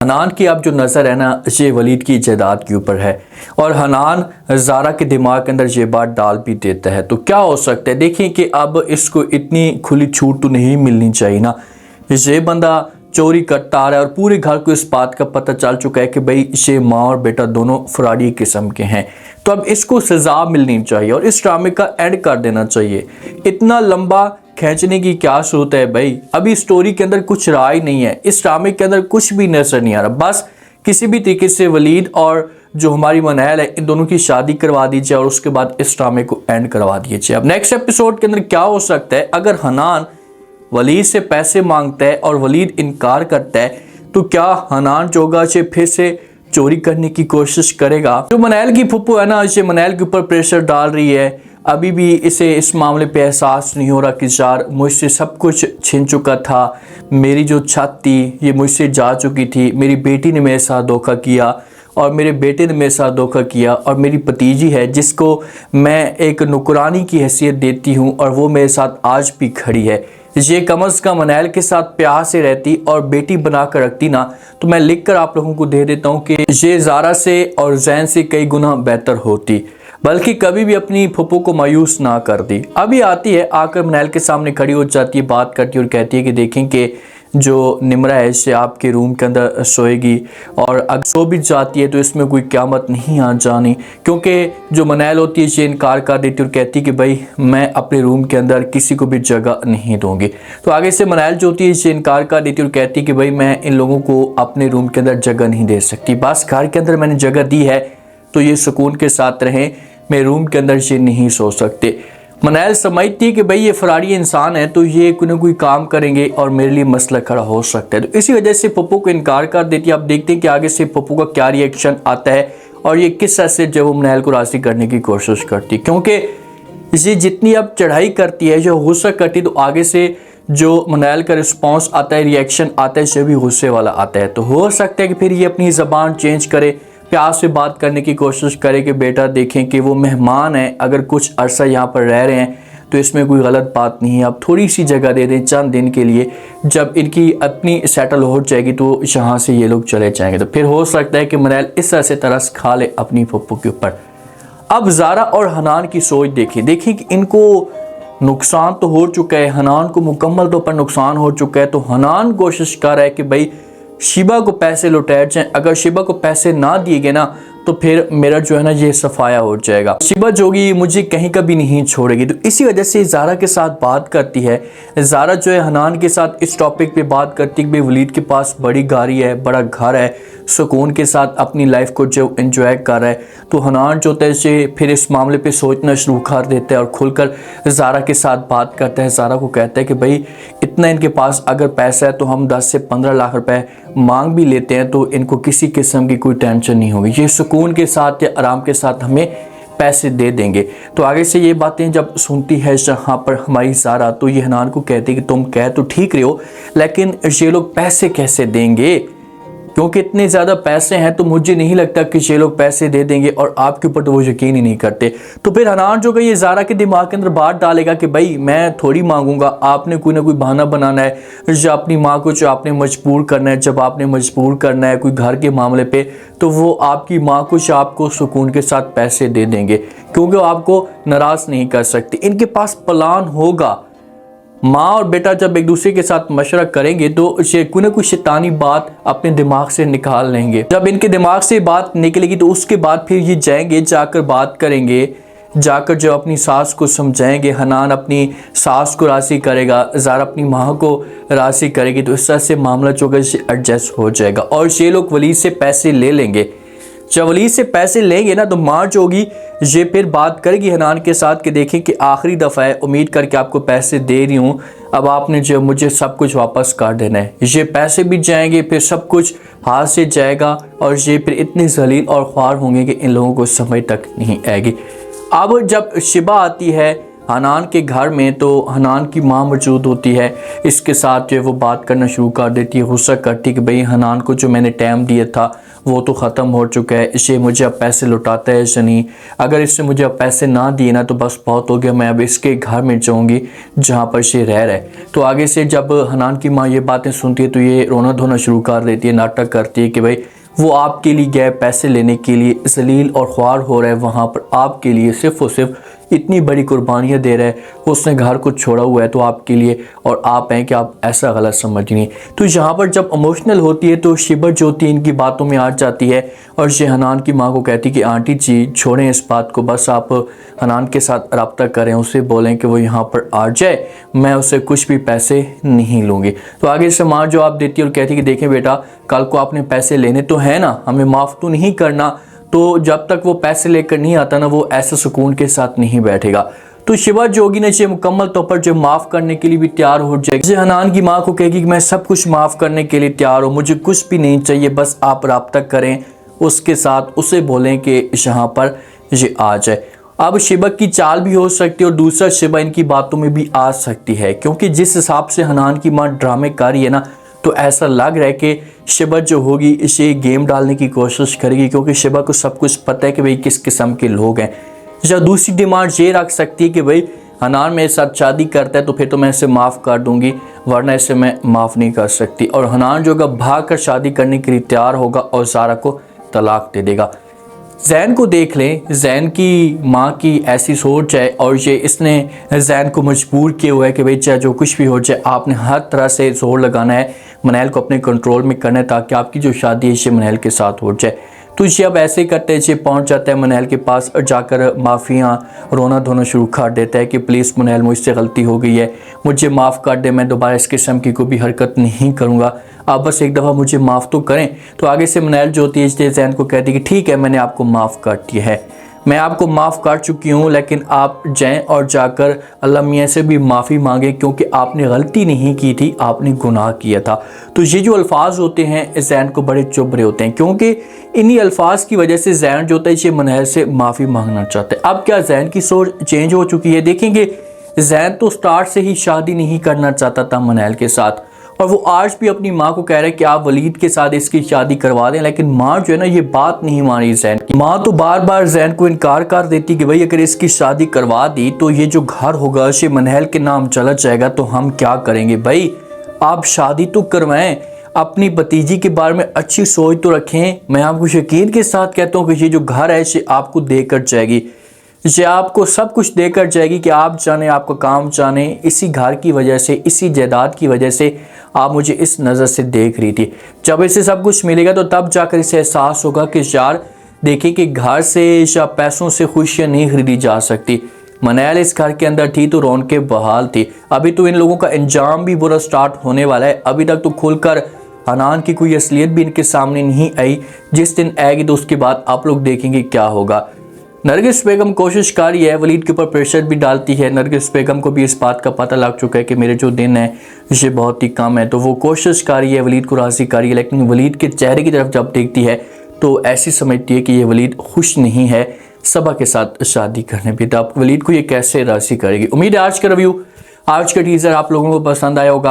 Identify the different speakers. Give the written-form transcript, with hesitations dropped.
Speaker 1: हनान की अब जो नज़र है ना ये वलीद की जायदाद के ऊपर है और हनान ज़ारा के दिमाग के अंदर ये बात डाल भी देता है। तो क्या हो सकता है, देखिए कि अब इसको इतनी खुली छूट तो नहीं मिलनी चाहिए ना। ये बंदा चोरी करता आ रहा है और पूरे घर को इस बात का पता चल चुका है कि भाई ये माँ और बेटा दोनों फराडी किस्म के हैं। तो अब इसको सज़ा मिलनी चाहिए और इस ड्रामे का एंड कर देना चाहिए। इतना लंबा खींचने की क्या जरूरत है भाई। अभी स्टोरी के अंदर कुछ रहा ही नहीं है, इस ड्रामे के अंदर कुछ भी नजर नहीं आ रहा। बस किसी भी तरीके से वलीद और जो हमारी मनैल है इन दोनों की शादी करवा दीजिए और उसके बाद इस ड्रामे को एंड करवा दीजिए। अब नेक्स्ट एपिसोड के अंदर क्या हो सकता है, अगर हनान वलीद से पैसे मांगता है और वलीद इनकार करता है तो क्या हनान जोगा से फिर से चोरी करने की कोशिश करेगा। जो मनैल की फुप्पू है ना, इसे मनैल के ऊपर प्रेशर डाल रही है। अभी भी इसे इस मामले पे एहसास नहीं हो रहा कि यार मुझसे सब कुछ छिन चुका था, मेरी जो छत थी ये मुझसे जा चुकी थी, मेरी बेटी ने मेरे साथ धोखा किया और मेरे बेटे ने मेरे साथ धोखा किया और मेरी भतीजी है जिसको मैं एक नुकरानी की हैसियत देती हूँ और वो मेरे साथ आज भी खड़ी है। ये कम अज़ कम मनैल के साथ प्यार से रहती और बेटी बना कर रखती ना, तो मैं लिख कर आप लोगों को दे देता हूँ कि ये ज़ारा से और जैन से कई गुना बेहतर होती, बल्कि कभी भी अपनी फुप्पू को मायूस ना कर दी। अभी आती है, आकर मनैल के सामने खड़ी हो जाती है, बात करती है और कहती है कि देखें कि जो निम्रा है इससे आपके रूम के अंदर सोएगी और अगर सो भी जाती है तो इसमें कोई क़यामत नहीं आ जानी, क्योंकि जो मनैल होती है ये इनकार कर देती है और कहती है कि भाई मैं अपने रूम के अंदर किसी को भी जगह नहीं दूंगी। तो आगे से मनैल जो होती है ये इनकार कर देती है और कहती है कि भाई मैं इन लोगों को अपने रूम के अंदर जगह नहीं दे सकती, बस घर के अंदर मैंने जगह दी है तो ये सुकून के साथ रहें, मेरे रूम के अंदर ये नहीं सो सकते। मनैल समझती है कि भाई ये फरारी इंसान है तो ये कोई ना कोई काम करेंगे और मेरे लिए मसला खड़ा हो सकता है, तो इसी वजह से पप्पू को इनकार कर देती है। आप देखते हैं कि आगे से पप्पू का क्या रिएक्शन आता है और ये किस तरह से जब वो मनैल को राज़ी करने की कोशिश करती है, क्योंकि ये जितनी अब चढ़ाई करती है, जो गुस्सा करती है, तो आगे से जो मनैल का रिस्पॉन्स आता है, रिएक्शन आता है, ये भी गुस्से वाला आता है। तो हो सकता है कि फिर ये अपनी ज़बान चेंज करे, प्यार से बात करने की कोशिश करे कि बेटा देखें कि वो मेहमान है, अगर कुछ अरसा यहाँ पर रह रहे हैं तो इसमें कोई गलत बात नहीं है, आप थोड़ी सी जगह दे दें चंद दिन के लिए, जब इनकी अपनी सेटल हो जाएगी तो यहाँ से ये लोग चले जाएंगे। तो फिर हो सकता है कि मनैल इस तरह से तरस खा ले अपनी फुप्पू के ऊपर। अब ज़ारा और हनान की सोच देखिए कि इनको नुकसान तो हो चुका है, हनान को मुकम्मल तौर पर नुकसान हो चुका है। तो हनान कोशिश कर रहा है कि भाई शिबा को पैसे लौटाए जाएं, अगर शिबा को पैसे ना दिए गए ना तो फिर मेरा जो है ना ये सफाया हो जाएगा, शिबा जोगी मुझे कहीं कभी नहीं छोड़ेगी। तो इसी वजह से ज़ारा के साथ बात करती है। ज़ारा जो है हनान के साथ इस टॉपिक पे बात करती है कि भाई वलीद के पास बड़ी गाड़ी है, बड़ा घर है, सुकून के साथ अपनी लाइफ को जो एंजॉय कर रहा है। तो हनान जो होता है फिर इस मामले पे सोचना शुरू कर देता है और खुलकर ज़ारा के साथ बात करता है। ज़ारा को कहता है कि भाई इतना इनके पास अगर पैसा है तो हम 10 से 15 लाख रुपए मांग भी लेते हैं तो इनको किसी किस्म की कोई टेंशन नहीं होगी, ये सुकून के साथ या आराम के साथ हमें पैसे दे देंगे। तो आगे से ये बातें जब सुनती है यहाँ पर हमारी ज़ारा, तो ये हनान को कहती है कि तुम कह तो ठीक रहे हो, लेकिन ये लोग पैसे कैसे देंगे, क्योंकि इतने ज़्यादा पैसे हैं तो मुझे नहीं लगता कि ये लोग पैसे दे देंगे और आपके ऊपर तो वो यकीन ही नहीं करते। तो फिर हनान जो कि ये ज़ारा के दिमाग के अंदर बात डालेगा कि भाई मैं थोड़ी मांगूंगा, आपने कोई ना कोई बहाना बनाना है, जो अपनी माँ को जो आपने मजबूर करना है, जब आपने मजबूर करना है कोई घर के मामले पे तो वो आपकी माँ कुछ आपको सुकून के साथ पैसे दे देंगे, क्योंकि वो आपको नाराज़ नहीं कर सकते। इनके पास प्लान होगा, माँ और बेटा जब एक दूसरे के साथ मशवरा करेंगे तो कोई ना कोई शैतानी बात अपने दिमाग से निकाल लेंगे। जब इनके दिमाग से बात निकलेगी तो उसके बाद फिर ये जाएंगे, जाकर बात करेंगे, जाकर जो अपनी सास को समझाएंगे। हनान अपनी सास को राज़ी करेगा, ज़ारा अपनी माँ को राज़ी करेगी, तो इस तरह से मामला जो है एडजस्ट हो जाएगा और ये लोग वलीद से पैसे ले लेंगे। जब वलीद से पैसे लेंगे ना तो माँ जो होगी ये फिर बात करेगी हनान के साथ कि देखें कि आखिरी दफ़ा है, उम्मीद करके आपको पैसे दे रही हूँ, अब आपने जो मुझे सब कुछ वापस कर देना है। ये पैसे भी जाएंगे, फिर सब कुछ हाथ से जाएगा और ये फिर इतने जलील और ख्वार होंगे कि इन लोगों को समझ तक नहीं आएगी। अब जब शिबा आती है हनान के घर में तो हनान की माँ मौजूद होती है। इसके साथ जो है वो बात करना शुरू कर देती है, गुस्सा करती है कि भाई हनान को जो मैंने टाइम दिया था वो तो ख़त्म हो चुका है, इसे मुझे अब पैसे लौटाता है या नहीं, अगर इसने मुझे अब पैसे ना दिए ना तो बस बहुत हो गया, मैं अब इसके घर में जाऊँगी जहाँ पर ये रह रहा है। तो आगे से जब हनान की माँ ये बातें सुनती है तो ये रोना धोना शुरू कर देती है, नाटक करती है कि भाई वो आपके लिए गए पैसे लेने के लिए, जलील और ख्वार हो रहा है वहाँ पर आपके लिए, सिर्फ़ और सिर्फ इतनी बड़ी कुर्बानियाँ दे रहा है, उसने घर को छोड़ा हुआ है तो आपके लिए, और आप हैं कि आप ऐसा गलत समझिए। तो यहाँ पर जब इमोशनल होती है तो शिबा जो होती है इनकी बातों में आ जाती है और ये हनान की माँ को कहती है कि आंटी जी छोड़ें इस बात को, बस आप हनान के साथ रब्ता करें, उसे बोलें कि वो यहाँ पर आ जाए, मैं उससे कुछ भी पैसे नहीं लूँगी। तो आगे से माँ जवाब देती है और कहती है कि देखें बेटा, कल को आपने पैसे लेने तो है ना, हमें माफ़ तो नहीं करना, तो जब तक वो पैसे लेकर नहीं आता ना वो ऐसे सुकून के साथ नहीं बैठेगा। तो शिवा जोगी ने मुकम्मल तौर पर जो माफ़ करने के लिए भी तैयार हो जाएगी। हनान की माँ को कहेगी कि मैं सब कुछ माफ़ करने के लिए तैयार हूँ, मुझे कुछ भी नहीं चाहिए, बस आप रब्ता करें उसके साथ, उसे बोलें कि यहाँ पर ये आ जाए। अब शिवा की चाल भी हो सकती है और दूसरा शिवा इनकी बातों में भी आ सकती है, क्योंकि जिस हिसाब से हनान की माँ ड्रामे कर रही है ना तो ऐसा लग रहा है कि शिवा जो होगी इसे गेम डालने की कोशिश करेगी, क्योंकि शिवा को सब कुछ पता है कि भाई किस किस्म के लोग हैं। या दूसरी डिमांड ये रख सकती है कि भाई हनान मेरे साथ शादी करता है तो फिर तो मैं इसे माफ़ कर दूंगी, वरना इसे मैं माफ़ नहीं कर सकती। और हनान जो होगा भाग कर शादी करने के लिए तैयार होगा और सारा को तलाक दे देगा। जैन को देख लें, जैन की माँ की ऐसी सोच है और ये इसने जैन को मजबूर किया हुआ है कि भाई चाहे जो कुछ भी हो जाए आपने हर तरह से जोर लगाना है, मनैल को अपने कंट्रोल में करना है ताकि आपकी जो शादी है ये मनैल के साथ हो जाए। तो ये अब ऐसे करते हैं, ये पहुँच जाता है मनैल के पास और जाकर माफ़ियाँ रोना धोना शुरू कर देता है कि प्लीज़ मनैल मुझसे गलती हो गई है, मुझे माफ़ कर दे, मैं दोबारा इस किस्म की कोई भी हरकत नहीं करूँगा, आप बस एक दफ़ा मुझे माफ़ तो करें। तो आगे से मनैल जो होती है जैन को कहती है कि ठीक है मैंने आपको माफ़ कर दिया है, मैं आपको माफ़ कर चुकी हूँ, लेकिन आप जाएं और जाकर अल्लाह मियाँ से भी माफ़ी मांगें क्योंकि आपने गलती नहीं की थी, आपने गुनाह किया था। तो ये जो अल्फाज होते हैं जैन को बड़े चुभ रहे होते हैं, क्योंकि इन्हीं अल्फाज की वजह से जैन जो होता है ये मनैल से माफ़ी मांगना चाहता है। अब क्या जैन की सोच चेंज हो चुकी है? देखेंगे जैन तो स्टार्ट से ही शादी नहीं करना चाहता था मनैल के साथ, और वो आज भी अपनी माँ को कह रहा है कि आप वलीद के साथ इसकी शादी करवा दें, लेकिन माँ जो है ना ये बात नहीं मान रही जैन की। माँ तो बार बार जैन को इनकार कर देती कि भाई अगर इसकी शादी करवा दी तो ये जो घर होगा ये मनैल के नाम चला जाएगा, तो हम क्या करेंगे, भाई आप शादी तो करवाएं, अपनी भतीजी के बारे में अच्छी सोच तो रखें। मैं आपको यकीन के साथ कहता हूँ कि ये जो घर है ये आपको देकर जाएगी, ये आपको सब कुछ देकर जाएगी कि आप जाने, आपका काम जाने, इसी घर की वजह से, इसी जायदाद की वजह से आप मुझे इस नज़र से देख रही थी। जब इसे सब कुछ मिलेगा तो तब जाकर इसे एहसास होगा कि यार देखिए कि घर से या पैसों से खुशियाँ नहीं खरीदी जा सकती। मनैल इस घर के अंदर थी तो रौनकें बहाल थी, अभी तो इन लोगों का अंजाम भी बुरा स्टार्ट होने वाला है। अभी तक तो खुलकर हनान की कोई असलियत भी इनके सामने नहीं आई, जिस दिन आएगी तो उसके बाद आप लोग देखेंगे क्या होगा। नरगिस बेगम कोशिश कर रही है, वलीद के ऊपर प्रेशर भी डालती है। नरगिस बेगम को भी इस बात का पता लग चुका है कि मेरे जो दिन है ये बहुत ही कम है, तो वो कोशिश कर रही है वलीद को राज़ी कर रही है, लेकिन वलीद के चेहरे की तरफ जब देखती है तो ऐसी समझती है कि ये वलीद खुश नहीं है सबा के साथ शादी करने पर। तो अब वलीद को ये कैसे राज़ी करेगी। उम्मीद है आज का रिव्यू, आज का टीज़र आप लोगों को पसंद आया होगा।